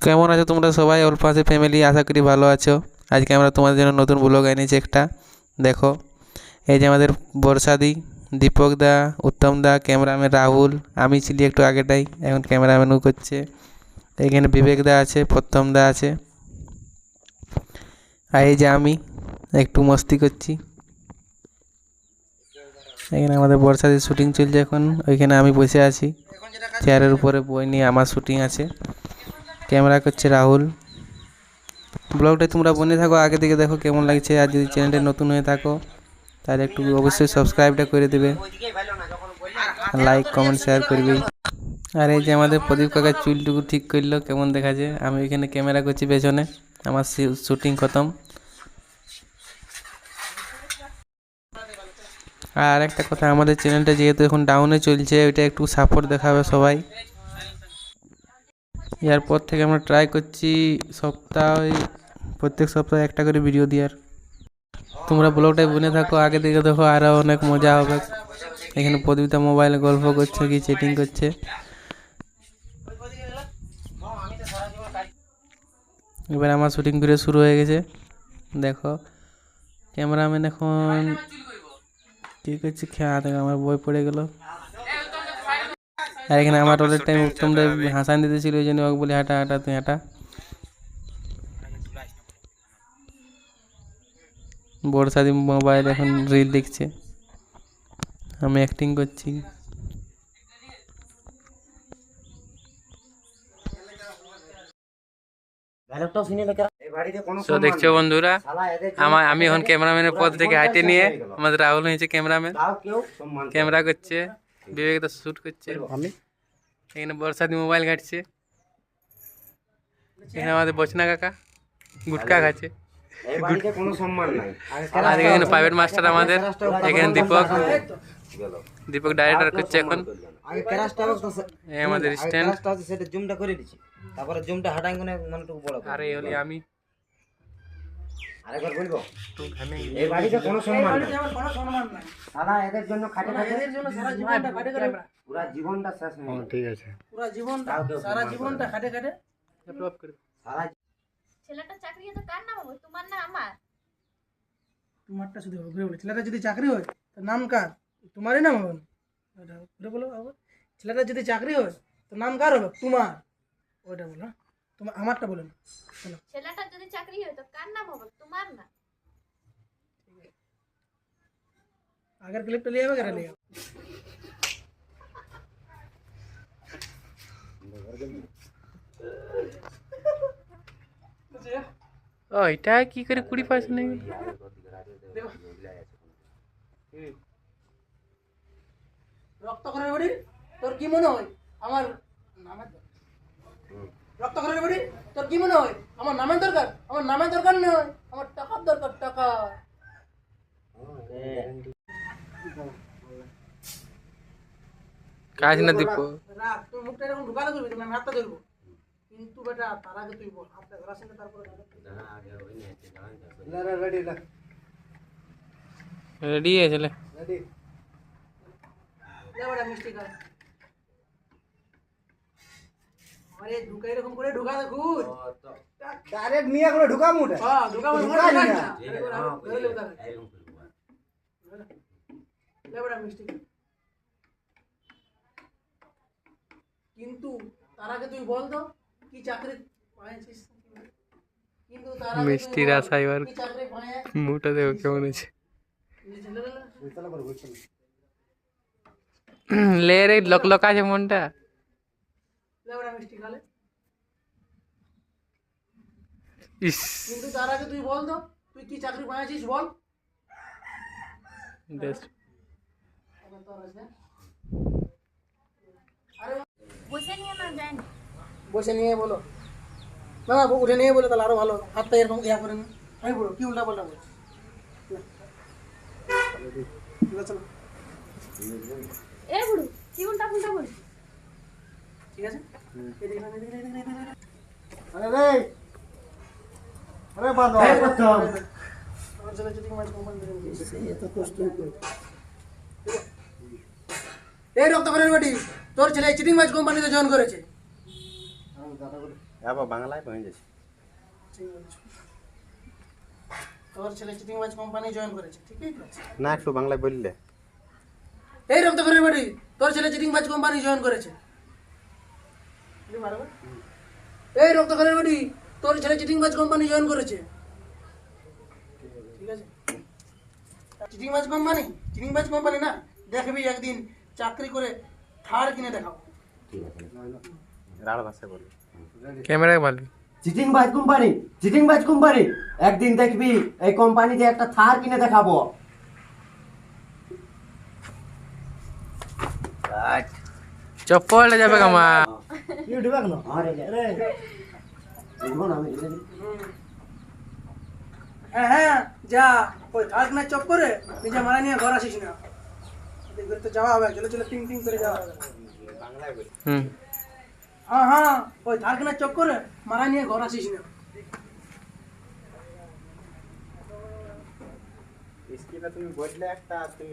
কেমন আছো তোমরা সবাই? অল্প আছে ফ্যামিলি, আশা করি ভালো আছো। আজকে আমরা তোমাদের জন্য নতুন ব্লগ এনেছি একটা। দেখো, এই যে আমাদের বর্ষাদি, দীপক দা, উত্তম দা, ক্যামেরাম্যান রাহুল, আমি ছিলি একটু আগেটাই, এখন ক্যামেরাম্যানও করছে। এখানে বিবেক দা আছে, প্রথম দা আছে, আর এই যে আমি একটু মস্তি করছি। এখানে আমাদের বর্ষাদির শুটিং চলছে এখন, ওইখানে আমি বসে আছি চেয়ারের উপরে, বই নিয়ে আমার শুটিং আছে। ক্যামেরা করছে রাহুল। ব্লগটা তোমরা বনে থাকো, আগে দিকে দেখো কেমন লাগছে। আর যদি চ্যানেলটা নতুন হয়ে থাকো তাহলে একটু অবশ্যই সাবস্ক্রাইবটা করে দেবে, লাইক কমেন্ট শেয়ার করবি। আর এই যে আমাদের প্রদীপ কাকার চুলটুকু ঠিক করলো, কেমন দেখাচ্ছে। আমি ওইখানে ক্যামেরা করছি পেছনে, আমার শুটিং খতম। আর একটা কথা, আমাদের চ্যানেলটা যেহেতু এখন ডাউনে চলছে, ওইটা একটু সাপোর্ট দেখাবে সবাই। এরপর থেকে আমরা ট্রাই করছি প্রত্যেক সপ্তাহে একটা করে ভিডিও দেওয়ার। তোমরা ব্লগটাই বনে থাকো, আগে দিকে দেখো, আরও অনেক মজা হবে। এখানে প্রদীপটা মোবাইলে গল্প করছে কি চ্যাটিং করছে। এবার আমার শুটিং করে শুরু হয়ে গেছে। দেখো ক্যামেরাম্যান এখন কী করছে, খেয়া থেকে আমার বই পড়ে গেল। আর এখানে আমার রোলের টাইম উত্তমটা হাসান দিতেছিল, ওই জন্য ওকে বলি হাঁটা হাঁটা তুই হাঁটা। বর্ষাদি মোবাইল এখন রিল দেখছে, আমি অ্যাক্টিং করছি। তো দেখছো বন্ধুরা, আমি এখন ক্যামেরাম্যানের পদ থেকে হাইটে নিয়ে, আমাদের রাহুল হয়েছে ক্যামেরাম্যান, ক্যামেরা করছে, বিবেক তো শ্যুট করছে, এখানে বর্ষাদি মোবাইল ঘাটছে, এখানে আমাদের বচনা কাকা গুটকা খাচ্ছে। আর এখানে প্রাইভেট মাস্টার আমাদের, এখানে দীপক ডাইরেক্টর করছে এখন। আমাদের স্ট্যান্ড, সেটা জুমটা করে দিচ্ছি, তারপরে জুমটা হাঁটাই কোনে মানেটুকু বড়। আর এই হলি আমি। আরেকবার বলবো, এই বাড়িতে কোনো সম্মান নাই, সারা এদের জন্য খাটে খাটে, এদের জন্য সারা জীবনটা খাটে খাটে, পুরো জীবনটা শেষ হয়ে গেল। ঠিক আছে, পুরো জীবনটা, সারা জীবনটা খাটে খাটে ডেভেলপ করে। সারা ছেলেটা চাকরি তো কার নাম হবে, তোমার না আমার? তোমারটা শুধু ঘুরে বলে, ছেলেটা যদি চাকরি হয় তো নাম কার? তোমারই নাম হবে না, ওটা ঘুরে বলো আবার। ছেলেটা যদি চাকরি হয় তো নাম কার হবে? তোমার। ওইটা বলো, তোমার, আমারটা বলো না। ছেলেটা যদি চাকরি হয় তো কার নাম হবে, তোমার না? আগের ক্লিপটা নিয়ে যাবে, কেটে নিয়ে যাবে। ও এটা কি করে 20% নেই? রক্তকরের বাড়ি, তোর কি মনে হয় আমার নামের দরকার? রক্তকরের বাড়ি, তোর কি মনে হয় আমার নামের দরকার? আমার নামের দরকার নয়, আমার টাকার দরকার, টাকা। কাজ না দীপ, রাখ, তুই মুখটা এরকম ঢুকাতে করবি, তুমি আমি হাতটা ধরবো, কিন্তু বেটা তার আগে তুই বল, হাতটা ধরার সঙ্গে তারপরে রেডি আছে চলে। মিষ্টি খা। আরে ঢুকা, এরকম করে ঢুকা দে, ঘুর ডাইরেক্ট নিয়ে করে ঢুকা মুটা। হ্যাঁ ঢুকা, মানে ঢুকা ঢুকা না। না, ধরে লে উদাহরণ ले बड़ा मिষ্টি খা। কিন্তু তার আগে তুই বল তো কি চাকরি পাইছিস? কিন্তু তার আগে মিষ্টি রাসা এবার কি চাকরি পায়? মুটা দেখো কেমন আছে। লে রে, লক লক আছে মনটা। ले बड़ा মিষ্টি খালে। ইস, কিন্তু তার আগে তুই বল তো তুই কি চাকরি পাইছিস, বল। বেস্ট। বসে নিয়ে না যায় না। বসে নিয়ে বলো না, না উঠে নিয়ে বলো, তাহলে আরো ভালো। হাতটা এরকম ইয়া করে নিয়ে আমি বলো, কি উল্টা পাল্টা বলছি। চলো এ বুড়ো কি উল্টা পুল্টা বলছিস? ঠিক আছে, এদিকে না, এদিকে না, এদিকে না, এদিকে না। আরে রে, আরে বাবা আমার ছেলে যদি মাছ কোম্পানি ধরে দিয়েছে, এত কষ্ট করে। এই রক্তকরের বাড়ি, তোর ছেলে চিটিং মাছ কোম্পানিতে জয়েন করেছে। আবার বাংলায় হয়ে যাচ্ছে। ঠিক বলেছো। তোর ছেলে চিটিংবাজ কোম্পানি জয়েন করেছে, ঠিকই তো আছে। না একটু বাংলায় বললে। এই রক্ত করে বেটি, তোর ছেলে চিটিংবাজ কোম্পানি জয়েন করেছে। বলি বারবার। এই রক্ত করে বেটি, তোর ছেলে চিটিংবাজ কোম্পানি জয়েন করেছে। ঠিক আছে। চিটিংবাজ কোম্পানি না, দেখবি একদিন চাকরি করে থার কিনে দেখাবো। রাঢ় ভাষায় বলি। ক্যামেরায় বলবি। চিটিংবাজ কোম্পানি একদিন দেখবি এই কোম্পানিতে একটা থার কিনে দেখাবো। চপ্পলটা যাবে কামা। ইউটিউবে কেন? আরে রে বুঝবো না আমি। হ্যাঁ যা, ওই থার কিনে চপ করে নিজে মারা নিয়ে ঘর আসিস না। দেখবে তো যাওয়া হবে, চলে চলে টিং টিং করে যাওয়া হবে। বাংলায় বলি। হ্যাঁ ওই থার কিনে চপ করে মারা নিয়ে ঘর আসিস না। इसकी ना तुम्हें बोल ले एक था तुम